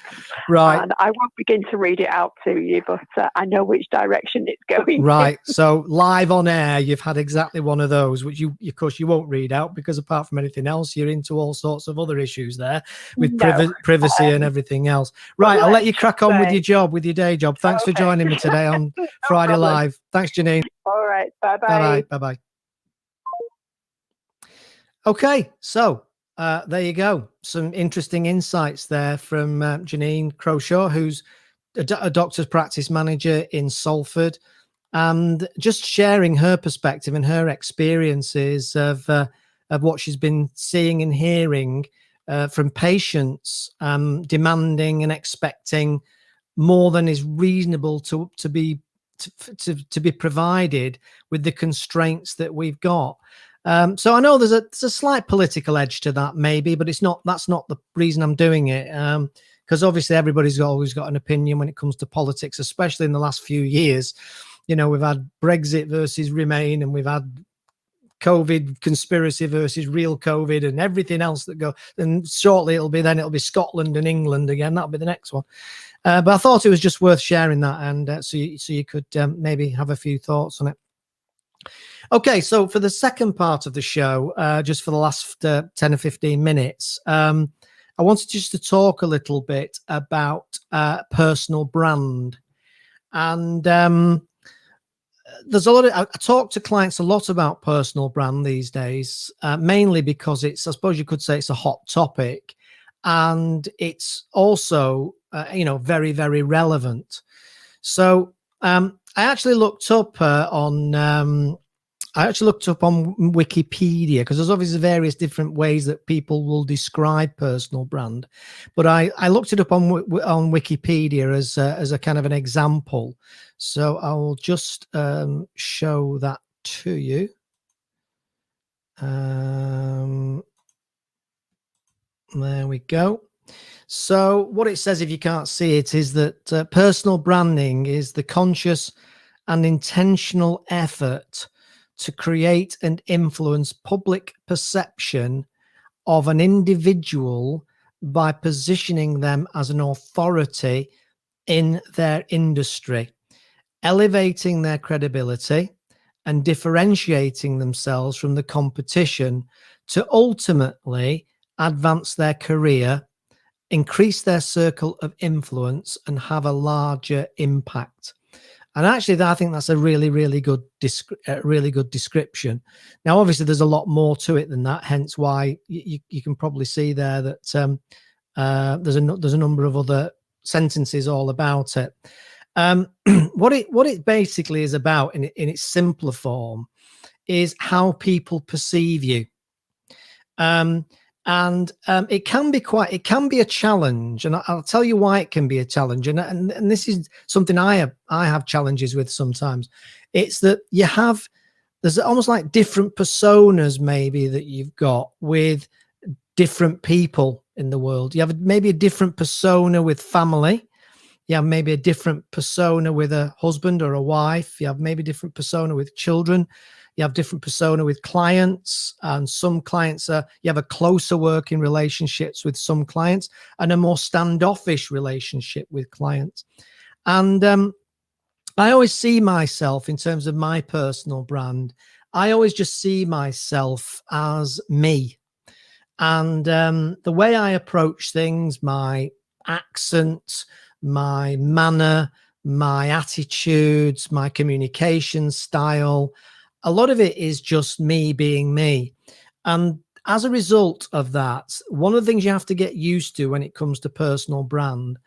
Right. And I won't begin to read it out to you, but I know which direction it's going. Right. So live on air, you've had exactly one of those, which of course, you won't read out because apart from anything else, you're into all sorts of other issues there with privacy and everything else. Right. I'll let you crack on with your job, with your day job. Thanks for joining me today on Friday Live. Thanks, Janine. All right. Bye-bye. Bye-bye. Bye-bye. Okay, so there you go. Some interesting insights there from Janine Crowshaw, who's a doctor's practice manager in Salford, and just sharing her perspective and her experiences of what she's been seeing and hearing from patients demanding and expecting more than is reasonable to be provided with the constraints that we've got. So I know there's a slight political edge to that, maybe, but that's not the reason I'm doing it. Because obviously everybody's always got an opinion when it comes to politics, especially in the last few years. We've had Brexit versus Remain, and we've had COVID conspiracy versus real COVID, and everything else that go. And shortly it'll be Scotland and England again. That'll be the next one. But I thought it was just worth sharing that, and so you could maybe have a few thoughts on it. Okay, so for the second part of the show, just for the last 10 or 15 minutes, I wanted just to talk a little bit about personal brand. And there's a lot of, I talk to clients a lot about personal brand these days, mainly because I suppose you could say it's a hot topic, and it's also, very, very relevant. So I actually looked up on Wikipedia, because there's obviously various different ways that people will describe personal brand, but I looked it up on Wikipedia as a kind of an example. So I will just show that to you. There we go. So what it says, if you can't see it, is that personal branding is the conscious and intentional effort to create and influence public perception of an individual by positioning them as an authority in their industry, elevating their credibility and differentiating themselves from the competition to ultimately advance their career, increase their circle of influence, and have a larger impact. And actually, I think that's a really, really good description. Now, obviously, there's a lot more to it than that. Hence, why you can probably see there that there's a number of other sentences all about it. What it basically is about, in its simpler form, is how people perceive you. It can be a challenge, and I'll tell you why it can be a challenge. And this is something I have challenges with sometimes. It's that there's almost like different personas maybe that you've got with different people in the world. You have maybe a different persona with family. You have maybe a different persona with a husband or a wife. You have maybe a different persona with children. You have different persona with clients, and some clients you have a closer working relationships with some clients and a more standoffish relationship with clients. And I always see myself in terms of my personal brand. I always just see myself as me. And the way I approach things, my accent, my manner, my attitudes, my communication style, a lot of it is just me being me. And as a result of that, one of the things you have to get used to when it comes to personal brand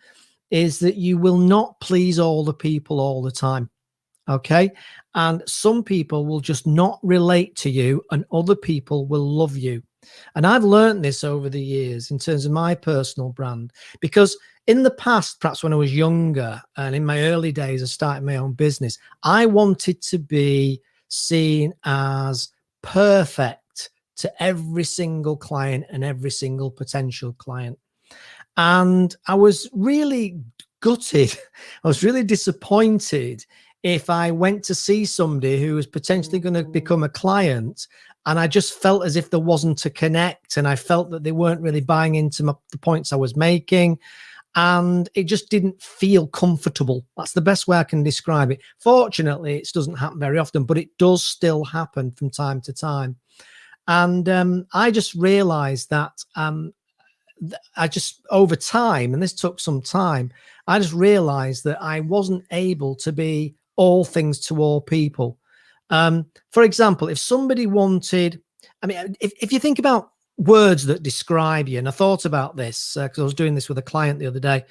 is that you will not please all the people all the time. Okay. And some people will just not relate to you, and other people will love you. And I've learned this over the years in terms of my personal brand, because in the past, perhaps when I was younger and in my early days of starting my own business, I wanted to be seen as perfect to every single client and every single potential client. And I was really gutted. I was really disappointed if I went to see somebody who was potentially going to become a client, and I just felt as if there wasn't a connect, and I felt that they weren't really buying into the points I was making, and it just didn't feel comfortable. That's the best way I can describe it. Fortunately, it doesn't happen very often, but it does still happen from time to time. And I just realized that I just, over time, and this took some time, I just realized that I wasn't able to be all things to all people. For example, if somebody wanted, I mean, if you think about words that describe you, and I thought about this because I was doing this with a client the other day,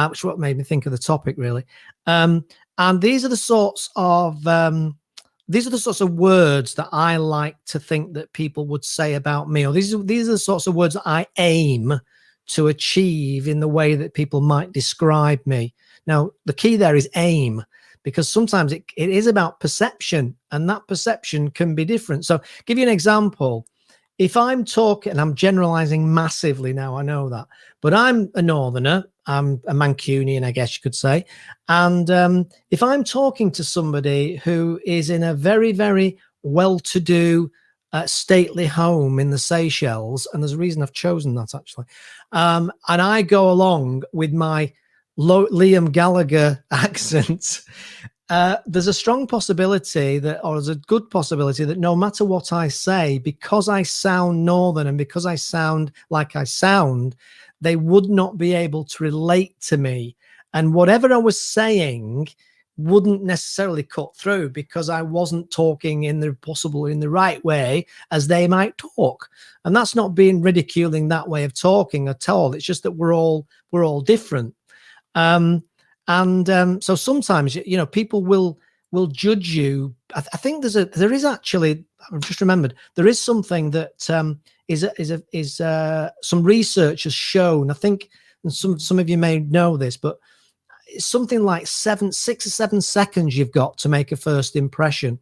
which is what made me think of the topic really. And these are the sorts of words that I like to think that people would say about me, or these are the sorts of words that I aim to achieve in the way that people might describe me. Now, the key there is aim, because sometimes it is about perception, and that perception can be different. So give you an example. If I'm talking, and I'm generalizing massively now, I know that, but I'm a Northerner, I'm a Mancunian, I guess you could say. And if I'm talking to somebody who is in a very, very well-to-do, stately home in the Seychelles, and there's a reason I've chosen that actually, and I go along with my Liam Gallagher accent, there's a strong possibility that, or there's a good possibility that no matter what I say, because I sound Northern and because I sound like I sound, they would not be able to relate to me. And whatever I was saying wouldn't necessarily cut through, because I wasn't talking in the right way as they might talk. And that's not being ridiculing that way of talking at all. It's just that we're all different. So sometimes, you know, people will judge you. I think there is actually, I've just remembered, there is something that some research has shown. I think, and some of you may know this, but it's something like 6 or 7 seconds you've got to make a first impression.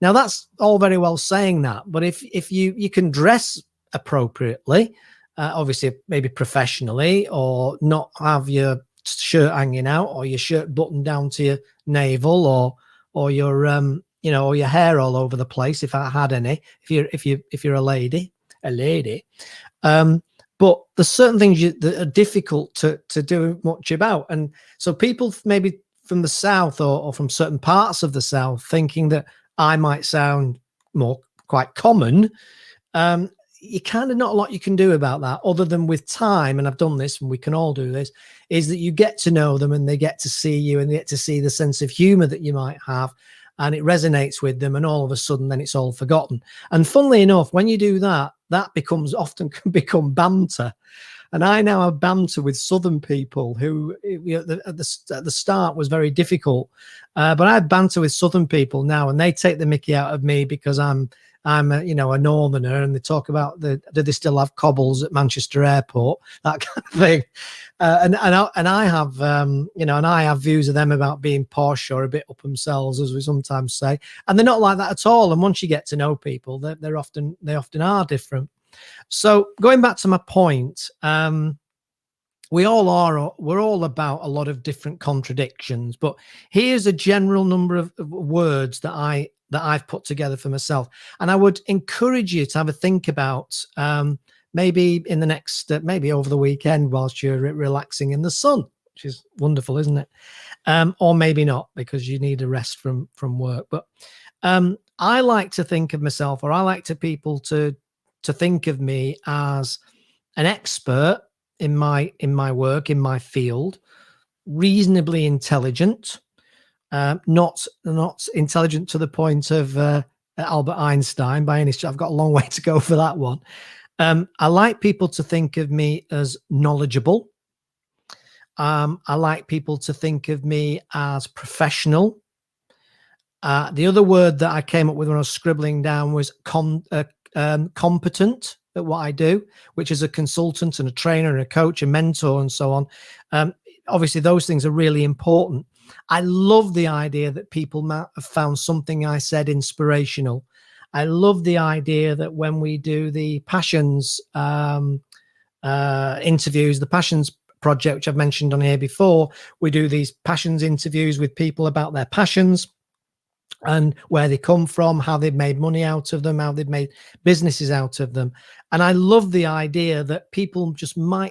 Now that's all very well saying that, but if you can dress appropriately, obviously maybe professionally, or not have your shirt hanging out, or your shirt buttoned down to your navel, or your or your hair all over the place, if I had any, if you're a lady. But there's certain things that are difficult to do much about. And so people maybe from the South, or from certain parts of the South, thinking that I might sound quite common, you kind of not a lot you can do about that, other than with time, and I've done this, and we can all do this, is that you get to know them, and they get to see you, and they get to see the sense of humor that you might have, and it resonates with them, and all of a sudden then it's all forgotten. And funnily enough, when you do that, that often can become banter. And I now have banter with Southern people who, at the start was very difficult. But I have banter with Southern people now, and they take the mickey out of me because I'm a Northerner, and they talk about do they still have cobbles at Manchester Airport, that kind of thing. And I have and I have views of them about being posh or a bit up themselves, as we sometimes say, and they're not like that at all. And once you get to know people, they often are different. So going back to my point, we're all about a lot of different contradictions, but here's a general number of words that I've put together for myself, and I would encourage you to have a think about. Maybe in the next, maybe over the weekend whilst you're relaxing in the sun, which is wonderful, isn't it? Or maybe not, because you need a rest from work. But I like to think of myself, or I like people to think of me as an expert in my work, in my field, reasonably intelligent, not intelligent to the point of Albert Einstein by any stretch. I've got a long way to go for that one. I like people to think of me as knowledgeable. I like people to think of me as professional. The other word that I came up with when I was scribbling down was competent at what I do, which is a consultant and a trainer and a coach and mentor and so on. Obviously, those things are really important. I love the idea that people might have found something I said inspirational. I love the idea that when we do the Passions interviews, the Passions project, which I've mentioned on here before, we do these Passions interviews with people about their passions and where they come from, how they've made money out of them, how they've made businesses out of them. And I love the idea that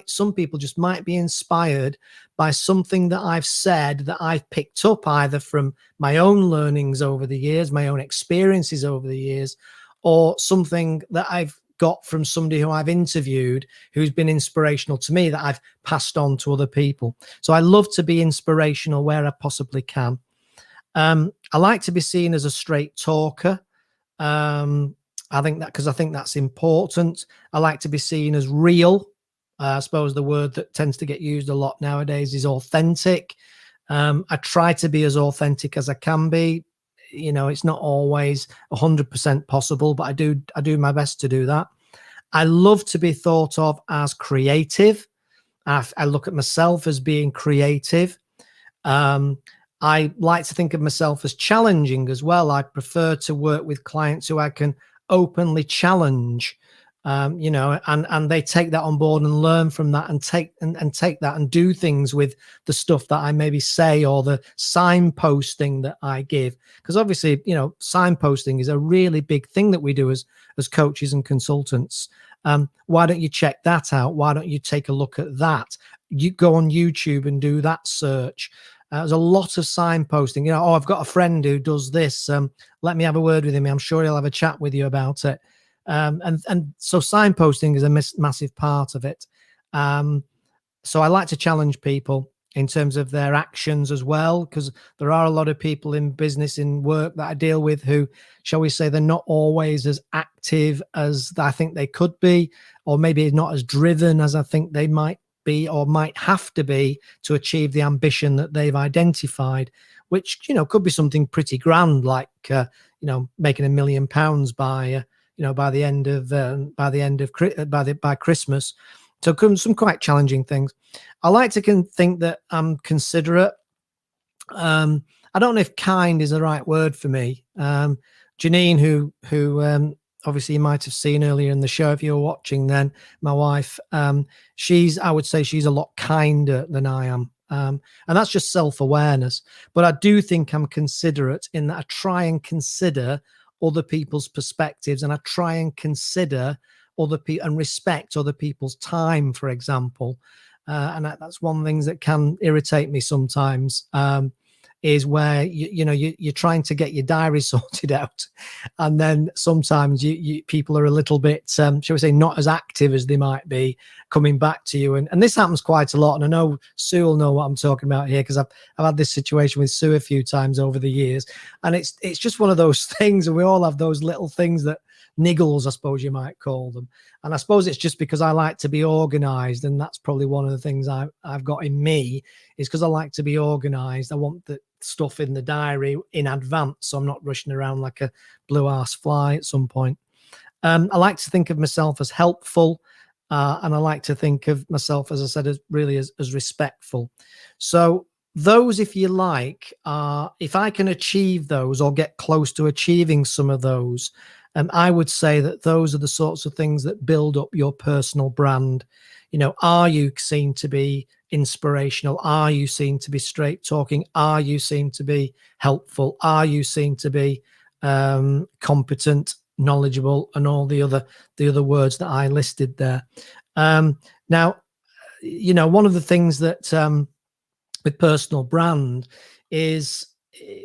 some people just might be inspired by something that I've said, that I've picked up either from my own learnings over the years, my own experiences over the years, or something that I've got from somebody who I've interviewed who's been inspirational to me that I've passed on to other people. So I love to be inspirational where I possibly can. I like to be seen as a straight talker. I think that's important. I like to be seen as real. I suppose the word that tends to get used a lot nowadays is authentic. I try to be as authentic as I can be. It's not always 100% possible, but I do my best to do that. I love to be thought of as creative. I look at myself as being creative. I like to think of myself as challenging as well. I prefer to work with clients who I can openly challenge, and they take that on board and learn from that and take that and do things with the stuff that I maybe say or the signposting that I give. Because obviously, signposting is a really big thing that we do as coaches and consultants. Why don't you check that out? Why don't you take a look at that? You go on YouTube and do that search. There's a lot of signposting. I've got a friend who does this. Let me have a word with him. I'm sure he'll have a chat with you about it. And so signposting is a massive part of it. So I like to challenge people in terms of their actions as well, because there are a lot of people in business, in work that I deal with who, shall we say, they're not always as active as I think they could be, or maybe not as driven as I think they might be or might have to be to achieve the ambition that they've identified, which could be something pretty grand, like making £1 million by Christmas. So some quite challenging things. I like to think that I'm considerate. I don't know if kind is the right word for me. Janine, who obviously you might have seen earlier in the show, if you were watching then, my wife, I would say she's a lot kinder than I am. And that's just self-awareness. But I do think I'm considerate in that I try and consider other people's perspectives, and I try and consider other people and respect other people's time, for example. And that's one of the things that can irritate me sometimes. is where you're trying to get your diary sorted out, and then sometimes people are a little bit, shall we say, not as active as they might be coming back to you, and this happens quite a lot. And I know Sue will know what I'm talking about here, because I've had this situation with Sue a few times over the years, and it's just one of those things, and we all have those little things that niggles, I suppose you might call them. And I suppose it's just because I like to be organized, and that's probably one of the things I've got in me, is because I like to be organized. I want the stuff in the diary in advance, so I'm not rushing around like a blue arse fly at some point. I like to think of myself as helpful, and I like to think of myself, as I said, as really as respectful. So those, if you like, if I can achieve those or get close to achieving some of those, I would say that those are the sorts of things that build up your personal brand. Are you seen to be inspirational? Are you seen to be straight talking? Are you seen to be helpful? Are you seen to be competent, knowledgeable, and all the other words that I listed there? Now, one of the things that with personal brand is,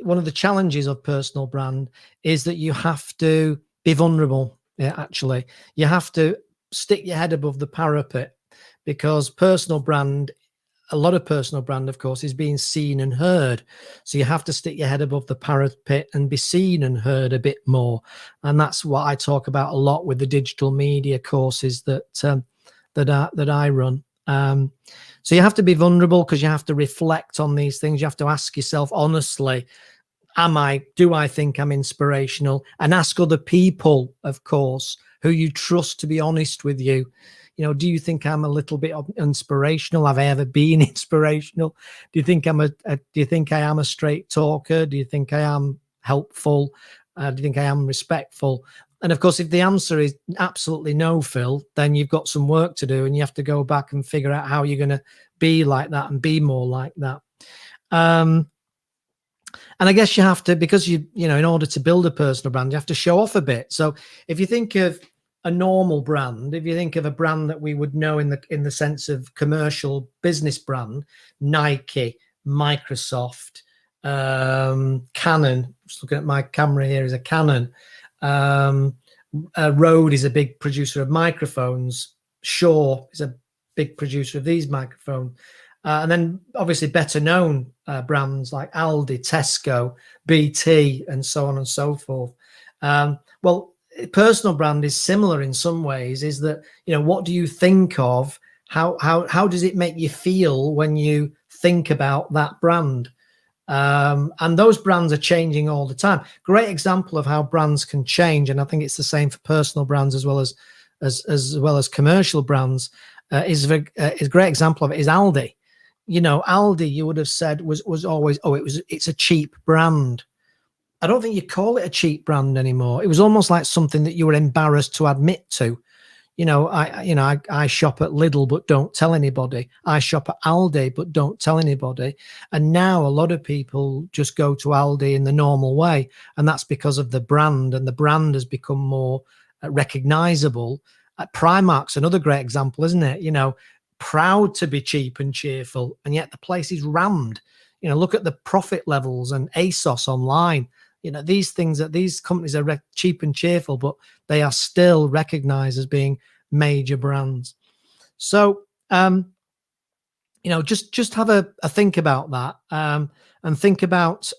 one of the challenges of personal brand is that you have to be vulnerable. Yeah, actually, you have to stick your head above the parapet, because personal brand, a lot of personal brand, of course, is being seen and heard. So you have to stick your head above the parapet and be seen and heard a bit more. And that's what I talk about a lot with the digital media courses that I run. So you have to be vulnerable, because you have to reflect on these things. You have to ask yourself honestly, do I think I'm inspirational? And ask other people, of course, who you trust to be honest with you. Do you think I'm a little bit inspirational? Have I ever been inspirational? Do you think do you think I am a straight talker? Do you think I am helpful? Do you think I am respectful? And of course, if the answer is absolutely no, Phil, then you've got some work to do, and you have to go back and figure out how you're going to be like that and be more like that. And I guess you have to, because in order to build a personal brand, you have to show off a bit. So if you think of a normal brand, if you think of a brand that we would know in the sense of commercial business brand, Nike, Microsoft, Canon. Just looking at my camera here, is a Canon. Rode is a big producer of microphones. Shaw is a big producer of these microphones. And then obviously better known brands like Aldi, Tesco, BT, and so on and so forth. Well, personal brand is similar in some ways, is that, what do you think of? How does it make you feel when you think about that brand? And those brands are changing all the time. Great example of how brands can change, and I think it's the same for personal brands as well as commercial brands. Is a great example of it is Aldi. Aldi, you would have said was always, it's a cheap brand. I don't think you call it a cheap brand anymore. It was almost like something that you were embarrassed to admit to. I shop at Lidl, but don't tell anybody. I shop at Aldi, but don't tell anybody. And now a lot of people just go to Aldi in the normal way. And that's because of the brand, and the brand has become more recognizable. Primark's another great example, isn't it? Proud to be cheap and cheerful, and yet the place is rammed. Look at the profit levels, and ASOS online. These companies are cheap and cheerful, but they are still recognized as being major brands. So, just have a think about that, and think about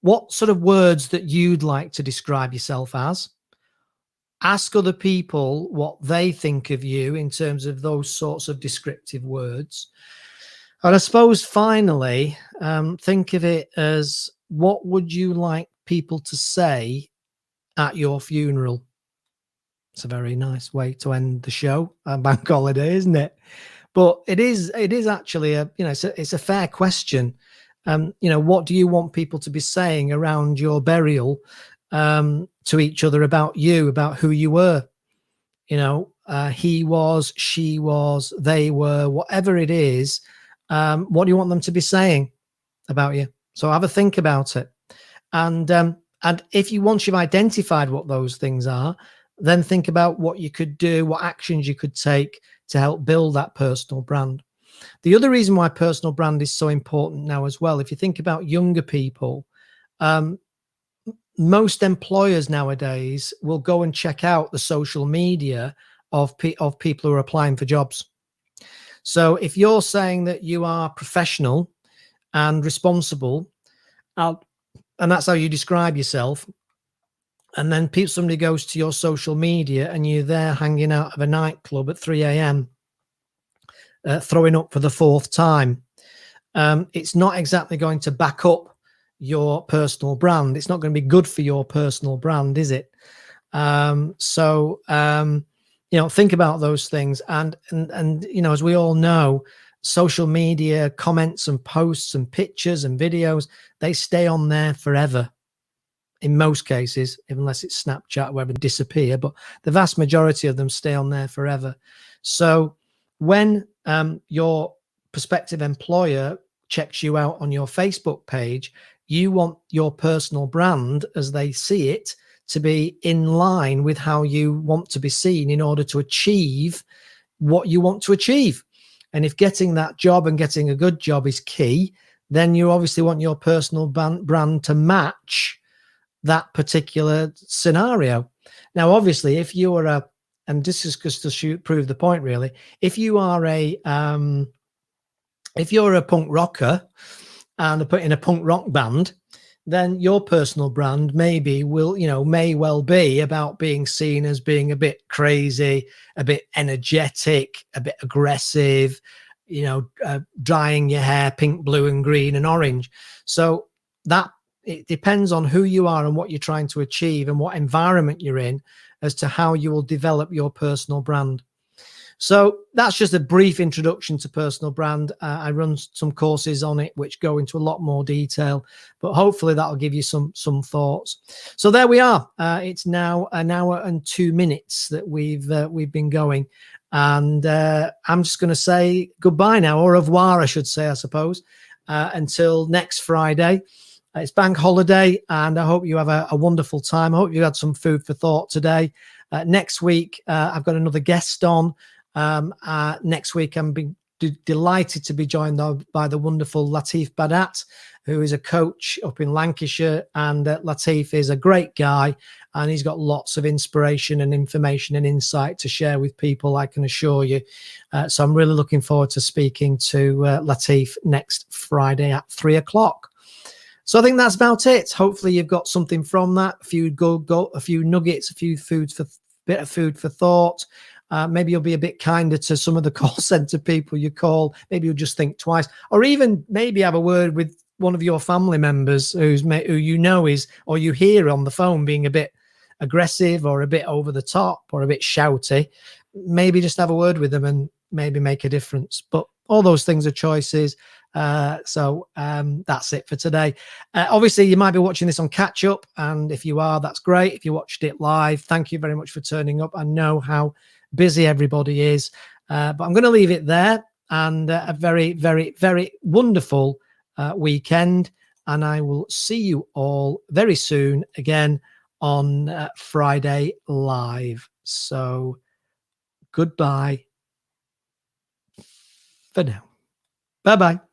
what sort of words that you'd like to describe yourself as. Ask other people what they think of you in terms of those sorts of descriptive words. And I suppose finally, think of it as, what would you like people to say at your funeral? It's a very nice way to end the show, bank holiday, isn't it? But it is actually it's a fair question. What do you want people to be saying around your burial to each other about you, about who you were? He was, she was, they were, whatever it is. What do you want them to be saying about you? So have a think about it. And if once you've identified what those things are, then think about what you could do, what actions you could take to help build that personal brand. The other reason why personal brand is so important now as well, if you think about younger people, most employers nowadays will go and check out the social media of people who are applying for jobs. So if you're saying that you are professional and responsible, and that's how you describe yourself, and then somebody goes to your social media and you're there hanging out of a nightclub at 3 a.m. Throwing up for the fourth time, it's not exactly going to back up your personal brand. It's not going to be good for your personal brand, is it? Think about those things. And as we all know, social media comments and posts and pictures and videos, they stay on there forever. In most cases, unless it's Snapchat, where they disappear, but the vast majority of them stay on there forever. So when your prospective employer checks you out on your Facebook page, you want your personal brand, as they see it, to be in line with how you want to be seen in order to achieve what you want to achieve. And if getting that job and getting a good job is key, then you obviously want your personal brand to match that particular scenario. Now, obviously, if you are and this is just to prove the point, really, if you are if you're a punk rocker and put in a punk rock band, then your personal brand may well be about being seen as being a bit crazy, a bit energetic, a bit aggressive, dyeing your hair pink, blue, and green and orange. So that it depends on who you are and what you're trying to achieve and what environment you're in as to how you will develop your personal brand. So that's just a brief introduction to personal brand. I run some courses on it which go into a lot more detail, but hopefully that'll give you some thoughts. So there we are. It's now an hour and 2 minutes that we've been going, and I'm just going to say goodbye now, or au revoir, I should say, I suppose, until next Friday. It's bank holiday, and I hope you have a wonderful time. I hope you had some food for thought today. Next week, I've got another guest on. Next week, I'm delighted to be joined by the wonderful Latif Badat, who is a coach up in Lancashire. And Latif is a great guy, and he's got lots of inspiration and information and insight to share with people, I can assure you. So I'm really looking forward to speaking to Latif next Friday at 3 o'clock. So I think that's about it. Hopefully you've got something from that, a few nuggets, a few bit of food for thought. Maybe you'll be a bit kinder to some of the call center people you call. Maybe you'll just think twice, or even maybe have a word with one of your family members who you know is, or you hear on the phone being a bit aggressive or a bit over the top or a bit shouty. Maybe just have a word with them and maybe make a difference. But all those things are choices. So that's it for today. Obviously, you might be watching this on catch up, and if you are, that's great. If you watched it live, thank you very much for turning up. I know how busy everybody is, but I'm going to leave it there, and a very, very, very wonderful weekend. And I will see you all very soon again on Friday Live. So goodbye for now. Bye-bye.